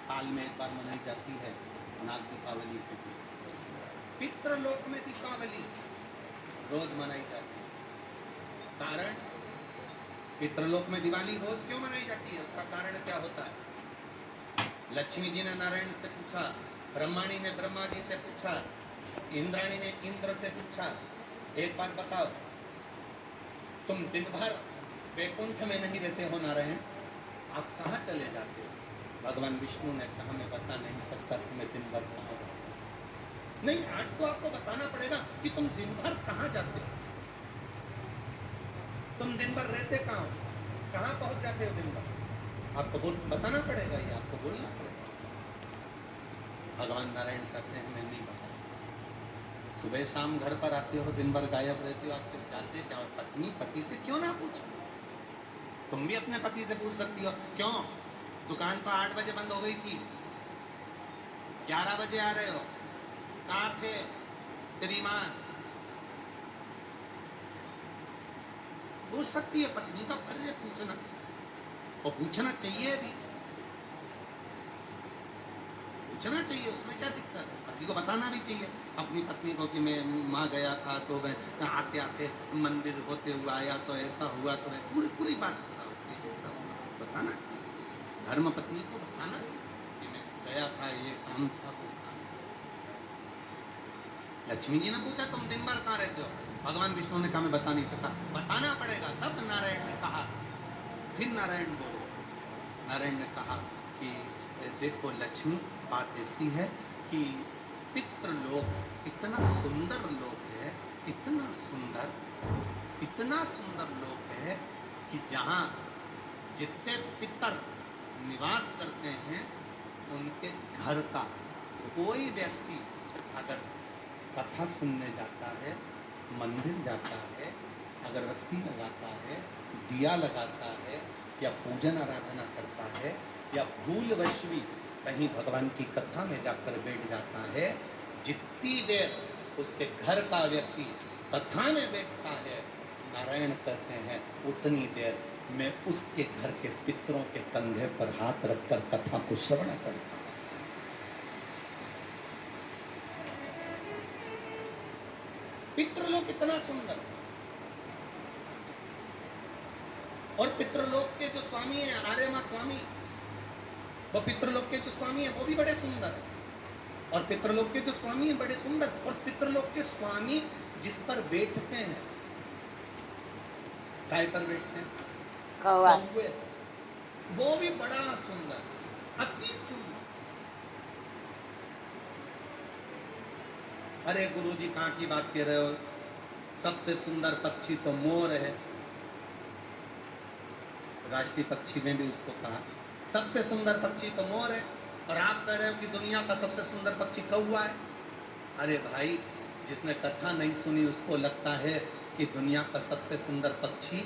साल में एक बार मनाई जाती है, नाग दीपावली के दिन। पितृलोक में दीपावली रोज मनाई जाती है। कारण, पितृलोक में दिवाली रोज क्यों मनाई जाती है, उसका कारण क्या होता है? लक्ष्मी जी ने नारायण से पूछा, ब्रह्माणी ने ब्रह्मा जी से पूछा, इंद्राणी ने इंद्र से पूछा, एक बात बताओ, तुम दिन भर वैकुंठ में नहीं रहते हो नारायण, आप कहाँ चले जाते हो? भगवान विष्णु ने कहा, मैं बता नहीं सकता कि मैं दिन भर कहाँ जाता हूँ। नहीं, आज तो आपको बताना पड़ेगा कि तुम दिन भर कहाँ जाते हो, तुम दिन भर रहते कहाँ हो, कहाँ पहुंच जाते हो दिन भर, आपको बताना पड़ेगा, ये आपको बोलना पड़ेगा। भगवान नारायण कहते हैं, मैं नहीं बता सकता। सुबह शाम घर पर आते हो, दिन भर गायब रहते हो, आप फिर जाते क्या हो? पति से क्यों ना पूछो? तुम भी अपने पति से पूछ सकती हो, क्यों दुकान तो 8 बजे बंद हो गई थी, 11 बजे आ रहे हो, कहाँ थे श्रीमान? पूछ सकती है, पत्नी का फर्ज है पूछना, और पूछना चाहिए भी, पूछना चाहिए, उसमें क्या दिक्कत है? पति को बताना भी चाहिए अपनी पत्नी को कि मैं वहाँ गया था, तो मैं आते आते मंदिर होते हुए आया, तो ऐसा हुआ, तो पूरी पूरी बात बताना चाहिए। धर्म पत्नी को बताना चाहिए कि मैं गया था, ये काम था, वो काम। लक्ष्मी जी ने पूछा, तुम दिन भर कहाँ रहते हो? भगवान विष्णु ने कहा, मैं बता नहीं सकता। बताना पड़ेगा। तब नारायण ने कहा, फिर नारायण बोलो, नारायण ने कहा कि देखो लक्ष्मी, बात ऐसी है कि पितृलोक इतना सुंदर लोक है, इतना सुंदर लोक है कि जहाँ जितने पितर निवास करते हैं, उनके घर का कोई व्यक्ति अगर कथा सुनने जाता है, मंदिर जाता है, अगरबत्ती लगाता है, दिया लगाता है, या पूजन आराधना करता है, या भूलवश भी कहीं भगवान की कथा में जाकर बैठ जाता है, जितनी देर उसके घर का व्यक्ति कथा में बैठता है, नारायण कहते हैं, उतनी देर मैं उसके घर के पितरों के कंधे पर हाथ रखकर कथा को श्रवण करता हूं। पितृलोक इतना सुंदर है, और पितृलोक के जो स्वामी हैं, आर्यमा स्वामी, वो पितृलोक के जो स्वामी हैं वो भी बड़े सुंदर हैं, और पितृलोक के जो स्वामी हैं बड़े सुंदर, और पितृलोक के स्वामी जिस पर बैठते हैं, काय पर बैठते हैं? कौवे, वो भी बड़ा सुंदर, अति सुंदर। अरे गुरुजी कहाँ की बात कह रहे हो, सबसे सुंदर पक्षी तो मोर है, राष्ट्रीय पक्षी में भी उसको कहा सबसे सुंदर पक्षी तो मोर है, और आप कह रहे हो कि दुनिया का सबसे सुंदर पक्षी कौवा है। अरे भाई, जिसने कथा नहीं सुनी उसको लगता है कि दुनिया का सबसे सुंदर पक्षी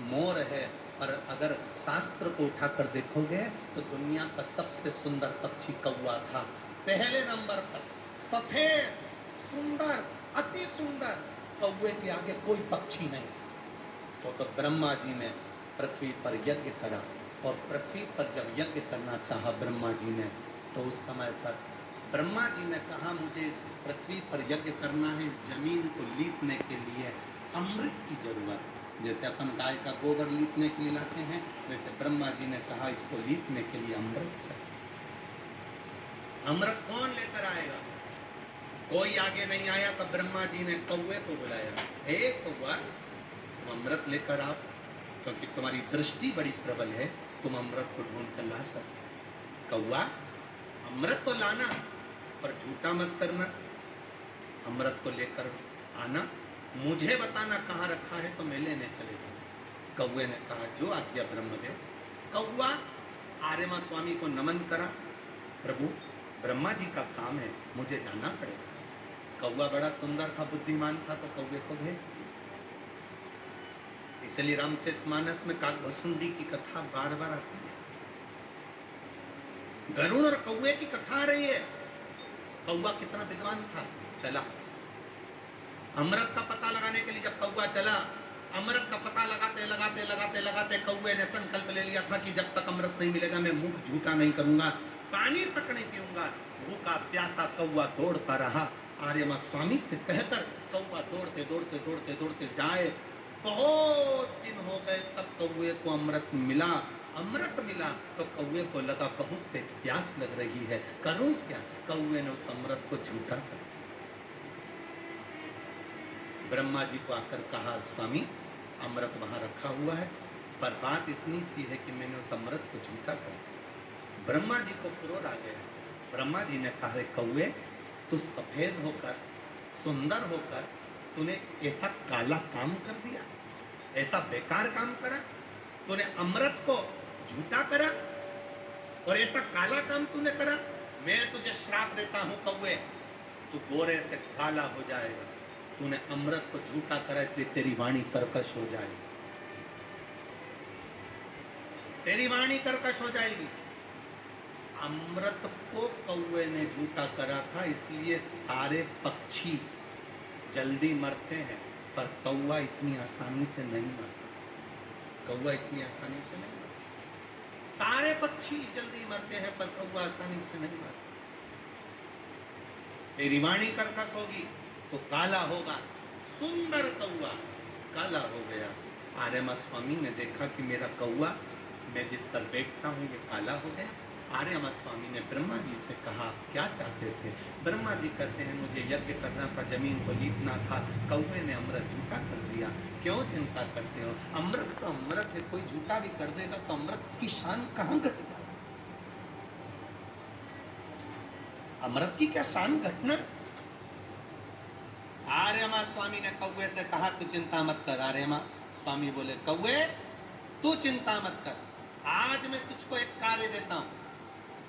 मोर है, और अगर शास्त्र को उठाकर देखोगे तो दुनिया का सबसे सुंदर पक्षी कौवा था। पहले नंबर पर सफेद, सुंदर, अति सुंदर कौवे के आगे कोई पक्षी नहीं था। तो ब्रह्मा जी ने पृथ्वी पर यज्ञ करा, और पृथ्वी पर जब यज्ञ करना चाहा ब्रह्मा जी ने, तो उस समय पर ब्रह्मा जी ने कहा, मुझे इस पृथ्वी पर यज्ञ करना है, इस जमीन को लीपने के लिए अमृत की जरूरत है। जैसे अपन गाय का गोबर लीपने के लिए लाते हैं, वैसे ब्रह्मा जी ने कहा, इसको लीपने के लिए अमृत चाहिए। अमृत कौन लेकर आएगा? कोई आगे नहीं आया, तब ब्रह्मा जी ने कौवे को बुलाया, हे कौवा, तुम अमृत लेकर आओ, क्योंकि तुम्हारी दृष्टि बड़ी प्रबल है, तुम अमृत को ढूंढ कर ला सकते। कौवा, अमृत तो लाना, पर झूठा मत करना, अमृत को लेकर आना, मुझे बताना कहाँ रखा है तो मैं लेने चले जाऊँ। कौवे ने कहा, जो आज्ञा ब्रह्मदेव। कौवा आर्यमा स्वामी को नमन करा, प्रभु ब्रह्मा जी का काम है, मुझे जाना पड़ेगा। कौवा बड़ा सुंदर था, बुद्धिमान था, तो कौवे को भेज दिया। इसलिए रामचरितमानस में काकभस्सुंदी की कथा बार बार आती है। गरुड़ और कौवे की कथा आ रही है। कौवा कितना विद्वान था, चला अमृत का पता लगाने के लिए। जब कौवा चला, अमृत का पता लगाते लगाते लगाते लगाते कौवे ने संकल्प ले लिया था कि जब तक अमृत नहीं मिलेगा मैं मुंह झूठा नहीं करूंगा। पानी तक नहीं पीऊंगा। भूखा प्यासा कौवा दौड़ता रहा। आर्यमा स्वामी से कहकर कौवा दौड़ते दौड़ते दौड़ते दौड़ते जाए। बहुत दिन हो गए तब कौवे को अमृत मिला। अमृत मिला तो कौवे को लगा बहुत तेज प्यास लग रही है, करूं क्या? कौवे ने उस अमृत को झूठा कर दिया। ब्रह्मा जी को आकर कहा, स्वामी अमृत वहां रखा हुआ है, पर बात इतनी सी है कि मैंने उस अमृत को झूठा कर दिया। ब्रह्मा जी को क्रोध आ गया। ब्रह्मा जी ने कहा, कौवे तू सफेद होकर सुंदर होकर तूने ऐसा काला काम कर दिया, ऐसा बेकार काम करा, तूने अमृत को झूठा करा और ऐसा काला काम तूने करा। मैं तुझे श्राप देता हूं कौवे, तू गोरे से काला हो जाएगा। तूने अमृत को झूठा करा इसलिए तेरी वाणी कर्कश हो जाएगी, तेरी वाणी कर्कश हो जाएगी। अमृत को कौवे ने झूठा करा था, इसलिए सारे पक्षी जल्दी मरते हैं, पर कौवा इतनी आसानी से नहीं मरता। कौवा इतनी आसानी से नहीं मरता। सारे पक्षी जल्दी मरते हैं, पर कौवा आसानी से नहीं मरता। तेरी वाणी कर्कश होगी तो काला होगा। सुंदर कौवा काला हो गया। आर्यमा स्वामी ने देखा कि मेरा कौवा, मैं जिस पर बैठता हूँ ये काला हो गया। आर्यमा स्वामी ने ब्रह्मा जी से कहा, क्या चाहते थे? ब्रह्मा जी कहते हैं, मुझे यज्ञ करना था, जमीन को जीतना था, कौवे ने अमृत झूठा कर दिया। क्यों चिंता करते हो? अमृत तो अमृत है, कोई झूठा भी कर देगा तो अमृत की शान कहाँ घट जाए? अमृत की क्या शान घटना? आर्यमा स्वामी ने कौवे से कहा, तू चिंता मत कर। आर्यमा स्वामी बोले, कौवे तू चिंता मत कर, आज मैं तुझको एक कार्य देता हूं।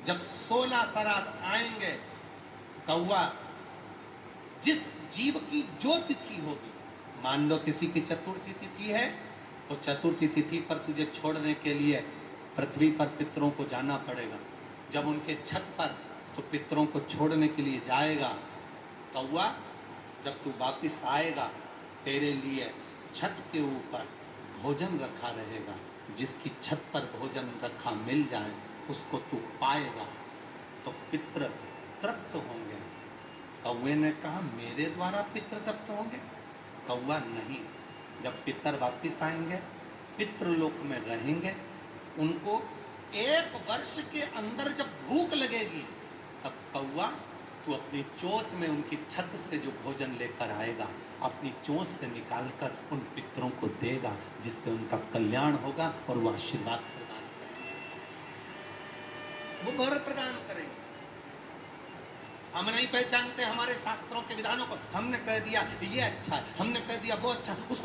जब 16 श्राद्ध आएंगे, कौवा जिस जीव की जो तिथि होगी, मान लो किसी की चतुर्थी तिथि है, तो चतुर्थी तिथि पर तुझे छोड़ने के लिए पृथ्वी पर पितरों को जाना पड़ेगा। जब उनके छत पर तो पितरों को छोड़ने के लिए जाएगा, कौवा जब तू वापिस आएगा, तेरे लिए छत के ऊपर भोजन रखा रहेगा। जिसकी छत पर भोजन रखा मिल जाए उसको तू पाएगा तो पितृ तृप्त होंगे। कौवे ने कहा, मेरे द्वारा पितृ तृप्त होंगे? कौवा नहीं, जब पितर वापिस आएंगे, पितृलोक में रहेंगे, उनको 1 वर्ष के अंदर जब भूख लगेगी, तब कौवा तू अपनी चोंच में उनकी छत से जो भोजन लेकर आएगा, अपनी चोंच से निकालकर उन पितरों को देगा, जिससे उनका कल्याण होगा और वो आशीर्वाद प्रदान करेंगे, वो वर प्रदान करेंगे। हम नहीं पहचानते हमारे शास्त्रों के विधानों को, हमने कह दिया ये अच्छा है, हमने कह दिया वो अच्छा, उसको